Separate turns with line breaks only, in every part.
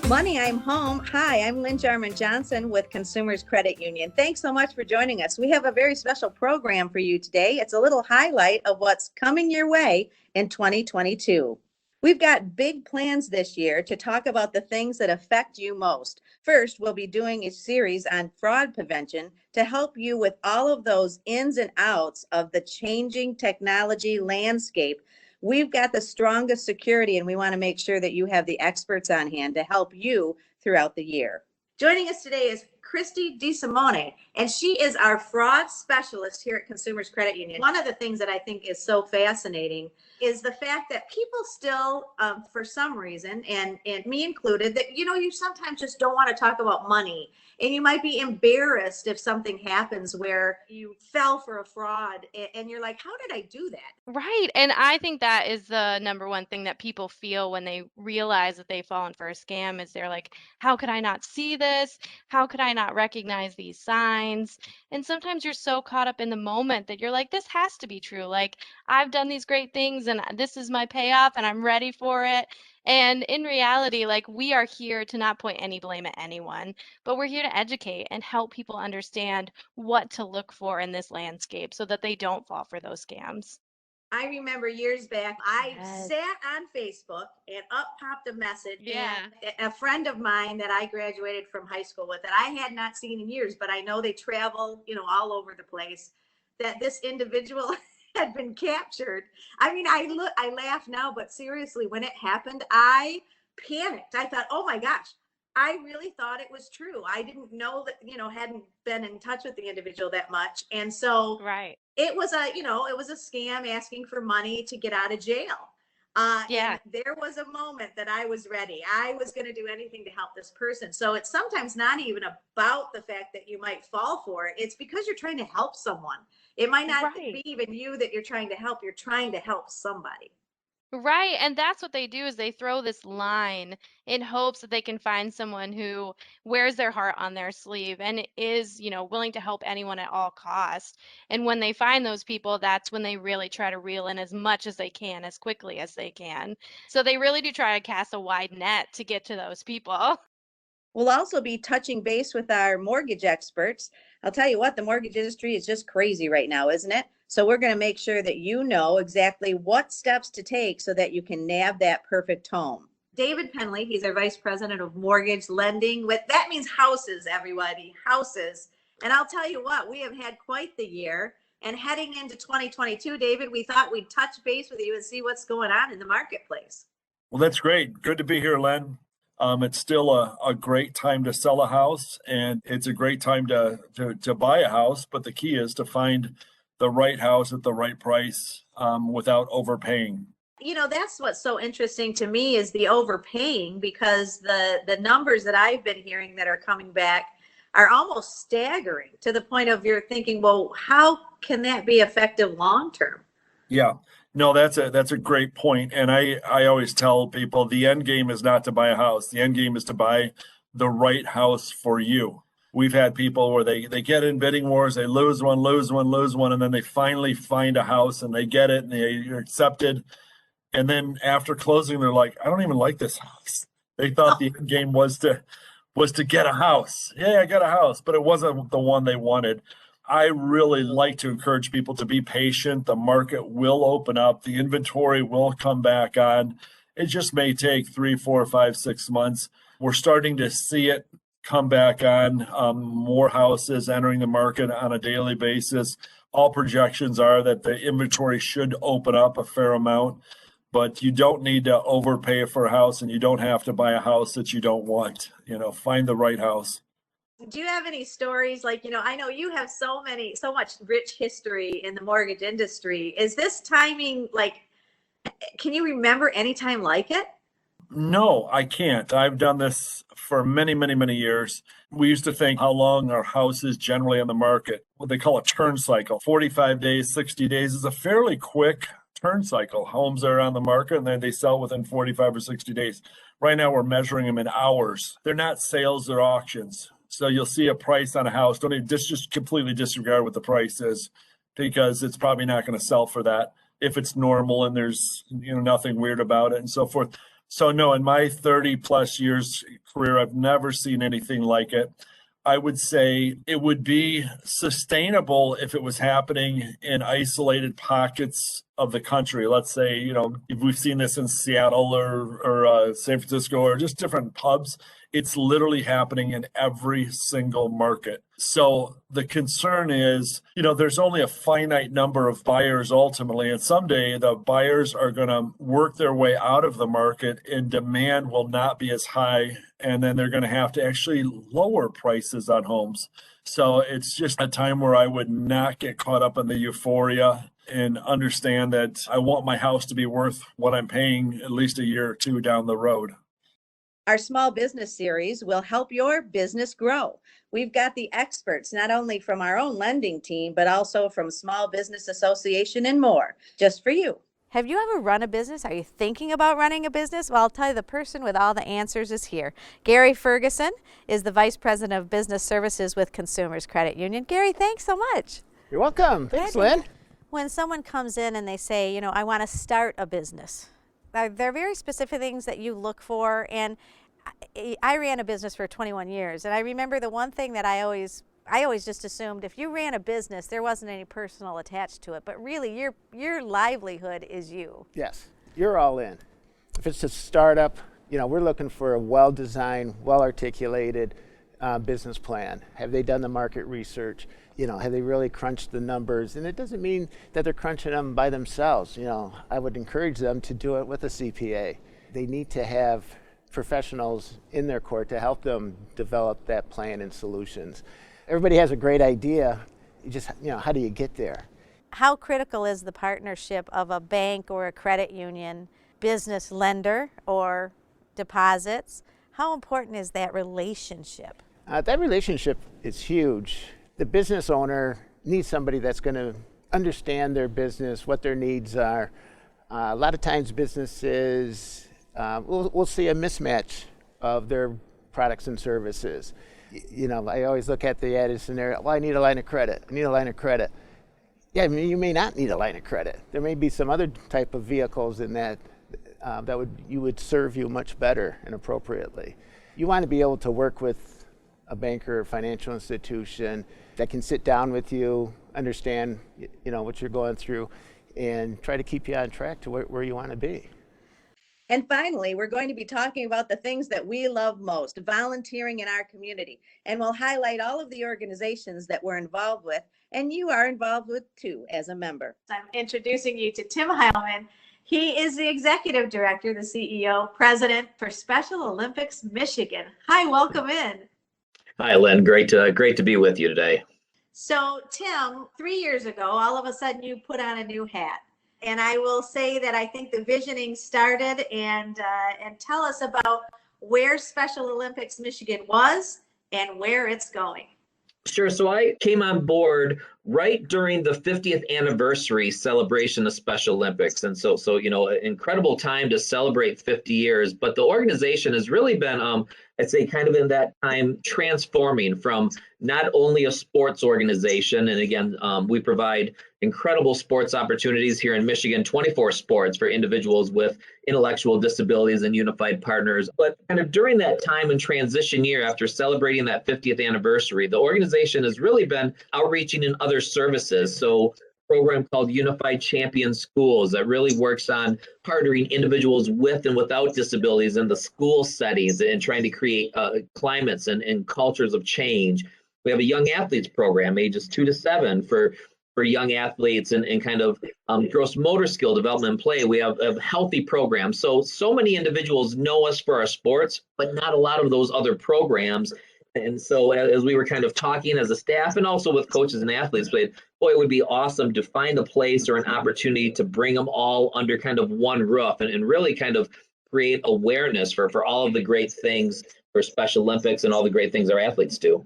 Money, I'm home. Hi, I'm Lynn Jarman Johnson with Consumers Credit Union. Thanks so much for joining us. We have a very special program for you today. It's a little highlight of what's coming your way in 2022. We've got big plans this year to talk about the things that affect you most. First, we'll be doing a series on fraud prevention to help you with all of those ins and outs of the changing technology landscape. We've got the strongest security, and we want to make sure that you have the experts on hand to help you throughout the year. Joining us today is Christy DeSimone, and she is our fraud specialist here at Consumers Credit Union. One of the things that I think is so fascinating is the fact that people still, for some reason, and me included, that you sometimes just don't want to talk about money. And you might be embarrassed if something happens where you fell for a fraud and you're like, how did I do that?
Right. And I think that is the number one thing that people feel when they realize that they've fallen for a scam is they're like, how could I not see this? How could I not recognize these signs? And sometimes you're so caught up in the moment that you're like, this has to be true. Like, I've done these great things and this is my payoff and I'm ready for it. And in reality, like, we are here to not point any blame at anyone, but we're here to educate and help people understand what to look for in this landscape so that they don't fall for those scams.
I remember years back, I
Yes.
sat on Facebook and up popped a message, and
Yeah.
a friend of mine that I graduated from high school with that I had not seen in years, but I know they travel, all over the place, that this individual had been captured. I mean, I laugh now, but seriously, when it happened, I panicked. I thought, oh my gosh, I really thought it was true. I didn't know that, hadn't been in touch with the individual that much. And so
Right.
it was a scam asking for money to get out of jail. And
Yeah.
there was a moment that I was ready. I was going to do anything to help this person. So it's sometimes not even about the fact that you might fall for it. It's because you're trying to help someone. It might not be
Right.
even you that you're trying to help. You're trying to help somebody.
Right. And that's what they do is they throw this line in hopes that they can find someone who wears their heart on their sleeve and is, willing to help anyone at all costs. And when they find those people, that's when they really try to reel in as much as they can, as quickly as they can. So they really do try to cast a wide net to get to those people.
We'll also be touching base with our mortgage experts. I'll tell you what, the mortgage industry is just crazy right now, isn't it? So we're going to make sure that you know exactly what steps to take so that you can nab that perfect home. David Penley, he's our vice president of mortgage lending. With that means houses, everybody, houses. And I'll tell you what, we have had quite the year. And heading into 2022, David, we thought we'd touch base with you and see what's going on in the marketplace.
Well, that's great. Good to be here, Len. It's still a great time to sell a house, and it's a great time to buy a house. But the key is to find the right house at the right price without overpaying.
That's what's so interesting to me is the overpaying, because the numbers that I've been hearing that are coming back are almost staggering, to the point of you're thinking, well, how can that be effective long term?
Yeah, no, that's a great point. And I always tell people the end game is not to buy a house. The end game is to buy the right house for you. We've had people where they get in bidding wars, they lose one, lose one, lose one, and then they finally find a house and they get it and they're accepted. And then after closing, they're like, I don't even like this house. They thought the end game was to get a house. Yeah, I got a house, but it wasn't the one they wanted. I really like to encourage people to be patient. The market will open up, the inventory will come back on. It just may take 3, 4, 5, 6 months. We're starting to see it come back on. More houses entering the market on a daily basis. All projections are that the inventory should open up a fair amount, but you don't need to overpay for a house, and you don't have to buy a house that you don't want. Find the right house.
Do you have any stories, like, I know you have so much rich history in the mortgage industry. Is this timing, like, can you remember any time like it?
No, I can't. I've done this for many, many, many years. We used to think how long are houses generally on the market, what they call a turn cycle. 45 days, 60 days is a fairly quick turn cycle. Homes are on the market and then they sell within 45 or 60 days. Right now, we're measuring them in hours. They're not sales, they're auctions. So you'll see a price on a house. Don't even just completely disregard what the price is, because it's probably not going to sell for that if it's normal and there's nothing weird about it and so forth. So no, in my 30 plus years career, I've never seen anything like it. I would say it would be sustainable if it was happening in isolated pockets of the country. Let's say, if we've seen this in Seattle or San Francisco or just different pubs. It's literally happening in every single market. So the concern is, there's only a finite number of buyers ultimately, and someday the buyers are going to work their way out of the market and demand will not be as high. And then they're going to have to actually lower prices on homes. So it's just a time where I would not get caught up in the euphoria and understand that I want my house to be worth what I'm paying at least a year or two down the road.
Our small business series will help your business grow. We've got the experts, not only from our own lending team, but also from Small Business Association and more, just for you.
Have you ever run a business? Are you thinking about running a business? Well, I'll tell you, the person with all the answers is here. Gary Ferguson is the Vice President of Business Services with Consumers Credit Union. Gary, thanks so much.
You're welcome. Thanks, Lynn.
When someone comes in and they say, I want to start a business, are there very specific things that you look for? And I ran a business for 21 years, and I remember the one thing that I always just assumed, if you ran a business, there wasn't any personal attached to it, but really your livelihood is you.
Yes, you're all in. If it's a startup, we're looking for a well-designed, well-articulated business plan. Have they done the market research? Have they really crunched the numbers? And it doesn't mean that they're crunching them by themselves. I would encourage them to do it with a CPA. They need to have professionals in their court to help them develop that plan and solutions. Everybody has a great idea. You just, how do you get there?
How critical is the partnership of a bank or a credit union, business lender or deposits? How important is that relationship?
That relationship is huge. The business owner needs somebody that's going to understand their business, what their needs are. A lot of times businesses, we'll see a mismatch of their products and services. I always look at the added scenario, I need a line of credit. I need a line of credit. Yeah, you may not need a line of credit. There may be some other type of vehicles in that would serve you much better and appropriately. You want to be able to work with a banker or financial institution that can sit down with you, understand what you're going through, and try to keep you on track to where you want to be.
And finally, we're going to be talking about the things that we love most, volunteering in our community. And we'll highlight all of the organizations that we're involved with, and you are involved with too as a member.
I'm introducing you to Tim Heilman. He is the Executive Director, the CEO, President for Special Olympics Michigan. Hi, welcome in.
Hi, Lynn. Great to be with you today.
So, Tim, 3 years ago, all of a sudden you put on a new hat. And I will say that I think the visioning started, and tell us about where Special Olympics Michigan was and where it's going.
Sure. So I came on board right during the 50th anniversary celebration of Special Olympics. And so an incredible time to celebrate 50 years. But the organization has really been, I'd say, kind of in that time transforming from not only a sports organization. And again, we provide incredible sports opportunities here in Michigan, 24 sports for individuals with intellectual disabilities and unified partners. But kind of during that time and transition year after celebrating that 50th anniversary, the organization has really been outreaching in other services. So a program called Unified Champion Schools that really works on partnering individuals with and without disabilities in the school settings and trying to create climates and cultures of change. We have a young athletes program, ages 2 to 7 for young athletes and kind of gross motor skill development and play. We have a healthy program. So many individuals know us for our sports, but not a lot of those other programs. And so as we were kind of talking as a staff and also with coaches and athletes, it would be awesome to find a place or an opportunity to bring them all under kind of one roof and really kind of create awareness for all of the great things for Special Olympics and all the great things our athletes do.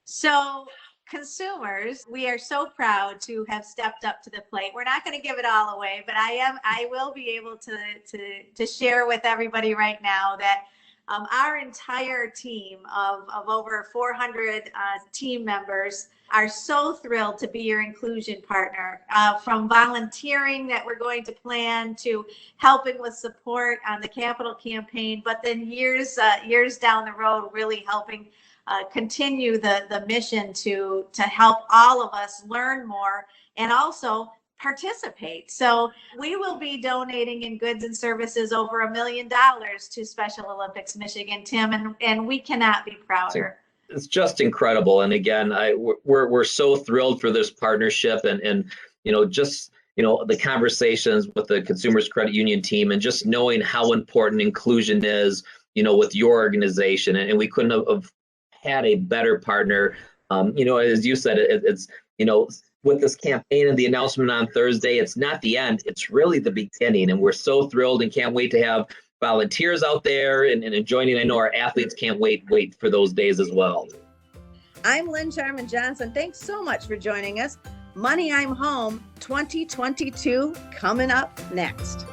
So, consumers, we are so proud to have stepped up to the plate. We're not going to give it all away, but I will be able to share with everybody right now that Our entire team of over 400 team members are so thrilled to be your inclusion partner, from volunteering that we're going to plan to helping with support on the capital campaign, but then years down the road, really helping continue the mission to help all of us learn more and also participate. So we will be donating in goods and services over $1 million to Special Olympics Michigan, Tim, and we cannot be prouder.
It's just incredible. And again, we're so thrilled for this partnership and just the conversations with the Consumers Credit Union team and just knowing how important inclusion is, with your organization. And we couldn't have had a better partner. As you said, it's with this campaign and the announcement on Thursday, it's not the end, it's really the beginning. And we're so thrilled and can't wait to have volunteers out there and joining. I know our athletes can't wait for those days as well.
I'm Lynn Jarman Johnson. Thanks so much for joining us. Money I'm Home 2022 coming up next.